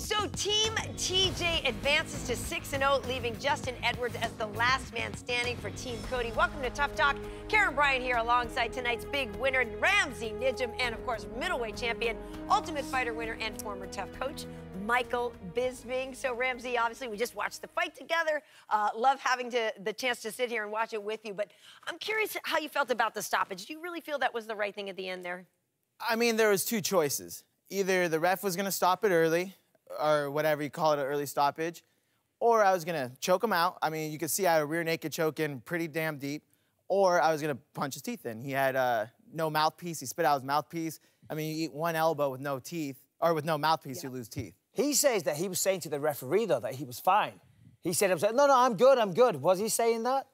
So Team TJ advances to 6-0, leaving Justin Edwards as the last man standing for Team Cody. Welcome to Tough Talk. Karyn Bryant here alongside tonight's big winner, Ramsey Nijem, and of course, middleweight champion, Ultimate Fighter winner, and former TUF coach, Michael Bisping. So Ramsey, obviously, we just watched the fight together. Love having the chance to sit here and watch it with you. But I'm curious how you felt about the stoppage. Do you really feel that was the right thing at the end there? I mean, there was two choices. Either the ref was going to stop it early, or whatever you call it, an early stoppage, or I was going to choke him out. I mean, you could see I had a rear naked choke in pretty damn deep, or I was going to punch his teeth in. He had no mouthpiece. He spit out his mouthpiece. I mean, you eat one elbow with no teeth, or with no mouthpiece, you lose teeth. He says that he was saying to the referee, though, that he was fine. He said, no, I'm good, I'm good. Was he saying that?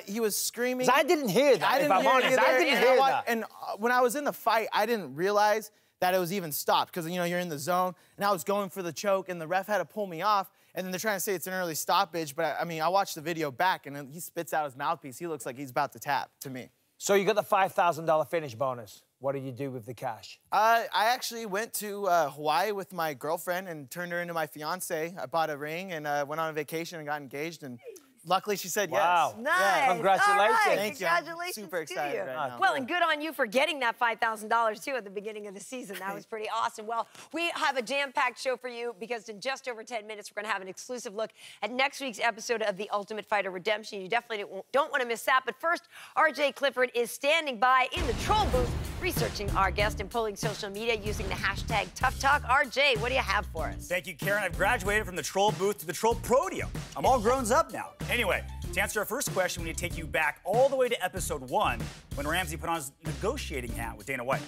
He was screaming. I didn't hear that, if I'm honest. I didn't hear that. And when I was in the fight, I didn't realize that it was even stopped, because, you know, you're in the zone, and I was going for the choke, and the ref had to pull me off, and then they're trying to say it's an early stoppage, but, I mean, I watched the video back, and he spits out his mouthpiece. He looks like he's about to tap, to me. So you got the $5,000 finish bonus. What did you do with the cash? I actually went to Hawaii with my girlfriend and turned her into my fiance. I bought a ring and went on a vacation and got engaged, and luckily she said yes. Wow. Nice. Yeah. Congratulations. All right. Thank you. Congratulations Super excited to you. right now. Well, and good on you for getting that $5,000, too, at the beginning of the season. That was pretty awesome. Well, we have a jam-packed show for you, because in just over 10 minutes, we're going to have an exclusive look at next week's episode of The Ultimate Fighter Redemption. You definitely don't want to miss that. But first, RJ Clifford is standing by in the troll booth, researching our guest and polling social media using the hashtag ToughTalk. RJ, what do you have for us? Thank you, Karyn. I've graduated from the troll booth to the troll podium. I'm all grown up now. Anyway, to answer our first question, we need to take you back all the way to episode 1, when Ramsey put on his negotiating hat with Dana White.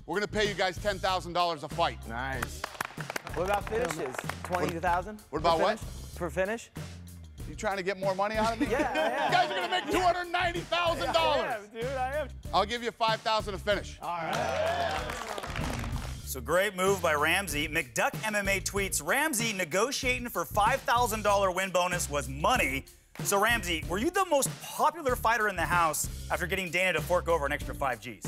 We're gonna pay you guys $10,000 a fight. Nice. What about finishes? 20,000? What about what? Per finish? You trying to get more money out of me? Yeah, I am. You guys are gonna make $290,000. I am, dude, I am. I'll give you $5,000 to finish. All right. So great move by Ramsey. McDuck MMA tweets, Ramsey negotiating for $5,000 win bonus was money. So Ramsey, were you the most popular fighter in the house after getting Dana to fork over an extra 5 Gs?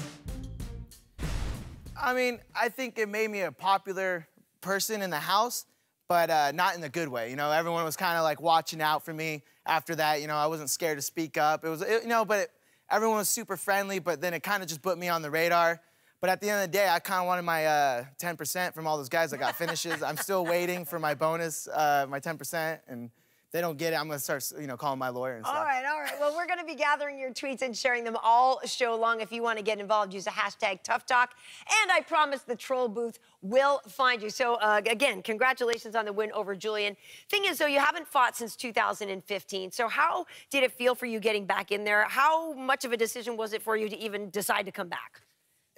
I mean, I think it made me a popular person in the house, but not in the good way. You know, everyone was kind of like watching out for me after that. You know, I wasn't scared to speak up. Everyone was super friendly, but then it kind of just put me on the radar. But at the end of the day, I kind of wanted my 10% from all those guys that got finishes. I'm still waiting for my bonus, my 10%, and if they don't get it, I'm gonna start, calling my lawyer and stuff. All right, all right. Well, we're gonna be gathering your tweets and sharing them all show long. If you want to get involved, use the hashtag ToughTalk. And I promise the troll booth will find you. So, again, congratulations on the win over Julian. Thing is, though, you haven't fought since 2015. So how did it feel for you getting back in there? How much of a decision was it for you to even decide to come back?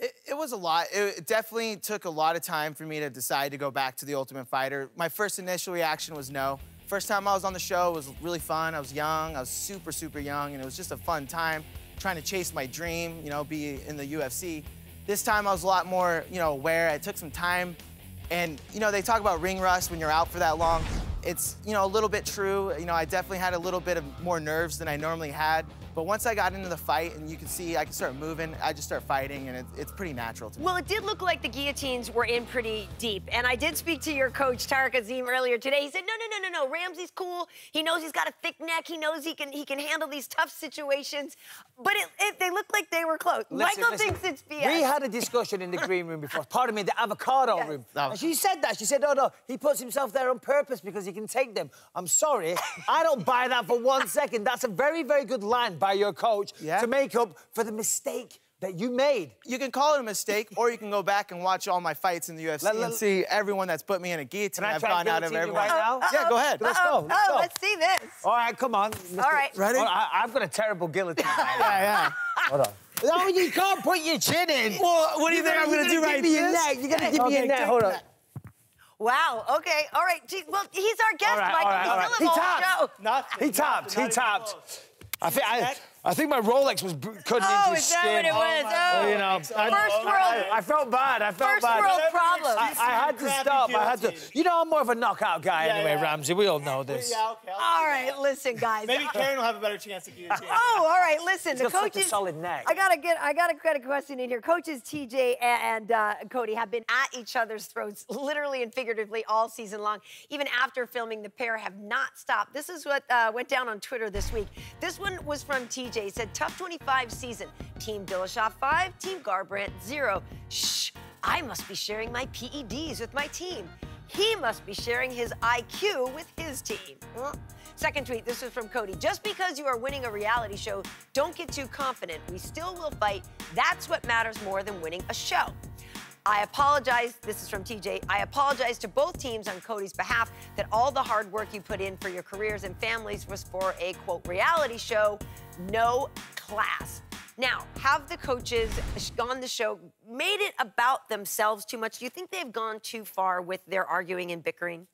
It was a lot. It definitely took a lot of time for me to decide to go back to The Ultimate Fighter. My first initial reaction was no. First time I was on the show, it was really fun. I was young. I was super, super young, and it was just a fun time trying to chase my dream, be in the UFC. This time I was a lot more, aware. It took some time, and, they talk about ring rust when you're out for that long. It's, a little bit true. I definitely had a little bit of more nerves than I normally had. But once I got into the fight, and you can see I can start moving, I just start fighting, and it's pretty natural to me. Well, it did look like the guillotines were in pretty deep. And I did speak to your coach, Tarek Azim, earlier today. He said, no, Ramsey's cool. He knows he's got a thick neck. He knows he can handle these tough situations. But they look like they were close. Michael thinks it's BS. We had a discussion in the green room before. Pardon me, the avocado room. And she said that. She said, no, he puts himself there on purpose because he can take them. I'm sorry. I don't buy that for 1 second. That's a very, very good line by your coach to make up for the mistake that you made. You can call it a mistake, or you can go back and watch all my fights in the UFC and see everyone that's put me in a guillotine. I've gone out of everyone. Right now? Yeah, go ahead. Let's go. Let's see this. All right, come on. All right. Ready? I've got a terrible guillotine. Yeah. Hold on. No, you can't put your chin in. Well, what do you think I'm going to do right now? You're going to give me your neck. Hold on. Wow, okay, all right. Gee, well, he's our guest, Michael. All right. He tapped. He tapped. I think my Rolex was cutting into his skin. Oh, is that what it was? Oh. You know, First world. I felt bad. I felt First bad. world problems. I had to stop. I had to. You know, I'm more of a knockout guy anyway, Ramsey. We all know this. Yeah, okay. All right, listen, guys. Maybe Karyn will have a better chance to guillotine. Oh, all right, listen. He's The got such coaches. a solid neck. I gotta get a question in here. Coaches TJ and Cody have been at each other's throats, literally and figuratively, all season long. Even after filming, the pair have not stopped. This is what went down on Twitter this week. This one was from TJ. He said, "Tough 25 season. Team Dillashaw 5, Team Garbrandt 0. Shh, I must be sharing my PEDs with my team. He must be sharing his IQ with his team." Second tweet, this is from Cody. "Just because you are winning a reality show, don't get too confident. We still will fight. That's what matters more than winning a show. I apologize," this is from TJ, "I apologize to both teams on Cody's behalf that all the hard work you put in for your careers and families was for a, quote, reality show. No class." Now, have the coaches on the show made it about themselves too much? Do you think they've gone too far with their arguing and bickering?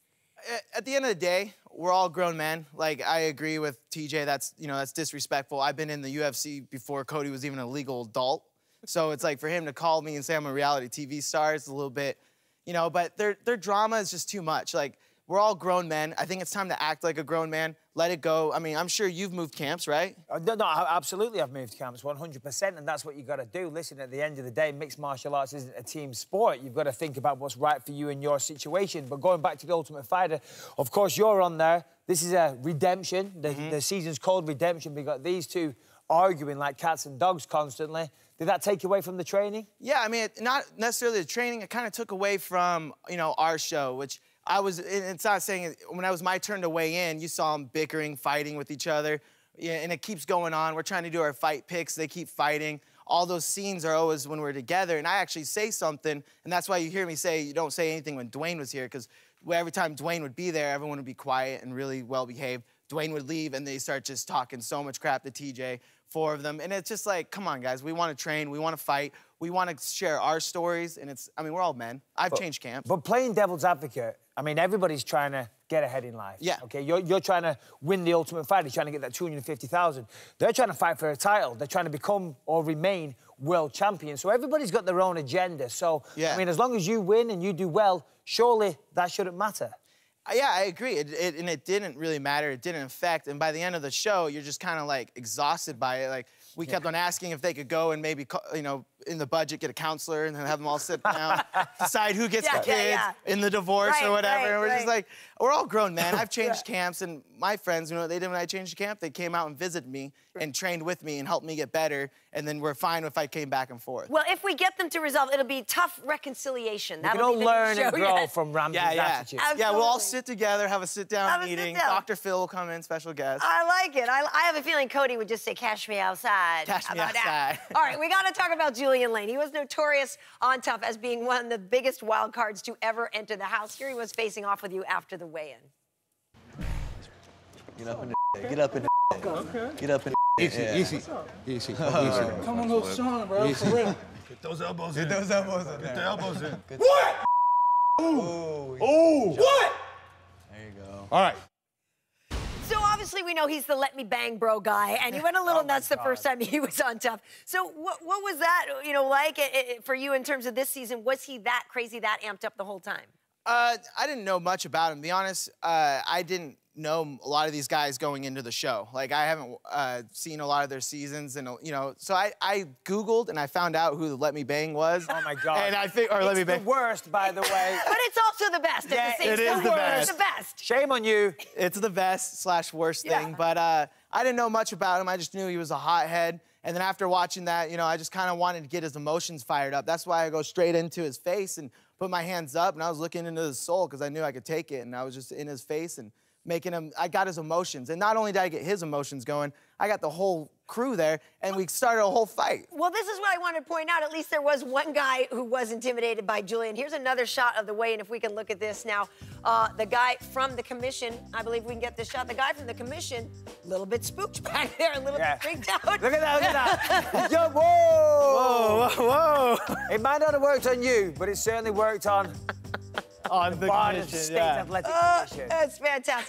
At the end of the day, we're all grown men. Like, I agree with TJ, that's disrespectful. I've been in the UFC before Cody was even a legal adult. So it's like, for him to call me and say I'm a reality TV star, it's a little bit, but their drama is just too much. Like, we're all grown men. I think it's time to act like a grown man. Let it go. I mean, I'm sure you've moved camps, right? No, absolutely I've moved camps, 100%, and that's what you got to do. Listen, at the end of the day, mixed martial arts isn't a team sport. You've got to think about what's right for you in your situation. But going back to the Ultimate Fighter, of course, you're on there. This is a redemption. The season's called Redemption. We got these two arguing like cats and dogs constantly. Did that take away from the training? Yeah, I mean, not necessarily the training. It kind of took away from, our show, which it's not saying, when it was my turn to weigh in, you saw them bickering, fighting with each other. Yeah, and it keeps going on. We're trying to do our fight picks. They keep fighting. All those scenes are always when we're together. And I actually say something, and that's why you hear me say you don't say anything when Dwayne was here, because every time Dwayne would be there, everyone would be quiet and really well-behaved. Dwayne would leave, and they start just talking so much crap to TJ, 4 of them. And it's just like, come on, guys. We want to train. We want to fight. We want to share our stories. And we're all men. I've changed camps. But playing devil's advocate, I mean, everybody's trying to get ahead in life. Yeah. Okay, you're trying to win the Ultimate Fighter. You're trying to get that $250,000. They're trying to fight for a title. They're trying to become or remain world champion. So everybody's got their own agenda. So, yeah. I mean, as long as you win and you do well, surely that shouldn't matter. Yeah, I agree. And it didn't really matter. It didn't affect. And by the end of the show, you're just kind of like exhausted by it. Like, we kept on asking if they could go and maybe, in the budget, get a counselor and then have them all sit down, decide who gets the kids in the divorce or whatever. And we're just like, we're all grown men. I've changed camps, and my friends, you know what they did when I changed camp? They came out and visited me and trained with me and helped me get better. And then we're fine if I came back and forth. Well, if we get them to resolve, it'll be tough reconciliation. We can all learn and grow from Ramsey's attitude. Absolutely. Yeah, we'll all sit together, have a sit-down meeting. Dr. Phil will come in, special guest. I like it. I have a feeling Cody would just say, "Cash me outside." Cash me outside. All right, we got to talk about Julian Lane. He was notorious on TUF as being one of the biggest wild cards to ever enter the house. Here he was facing off with you after the weigh-in. Get up in the get up in the Okay. Get up in the Easy. Come on, little Sean, bro. For real. Get those elbows in. Get those elbows in. Get the elbows in. What? Ooh. What? There you go. All right. So obviously we know he's the let me bang bro guy, and he went a little nuts the first time he was on TUF. So what was that, like for you in terms of this season? Was he that crazy, that amped up the whole time? I didn't know much about him. To be honest, I didn't know a lot of these guys going into the show. Like, I haven't seen a lot of their seasons, and so I Googled and I found out who the Let Me Bang was. Oh my God! And I think, or Let Me Bang. It's the worst, by the way. But it's also the best. Yeah, at the same it is time. the best. It's the best. Shame on you. It's the best / worst thing. But I didn't know much about him. I just knew he was a hothead. And then after watching that, I just kind of wanted to get his emotions fired up. That's why I go straight into his face and put my hands up, and I was looking into his soul because I knew I could take it, and I was just in his face and making him, I got his emotions. And not only did I get his emotions going, I got the whole crew there, and we started a whole fight. Well, this is what I wanted to point out. At least there was one guy who was intimidated by Julian. Here's another shot of the weigh-in, if we can look at this now. The guy from the commission, I believe we can get this shot. The guy from the commission, a little bit spooked back there, a little bit freaked out. Look at that, look at that. Yo, whoa! Whoa, whoa. It might not have worked on you, but it certainly worked on On the Bryant commission, State Athletic Commission. That's fantastic.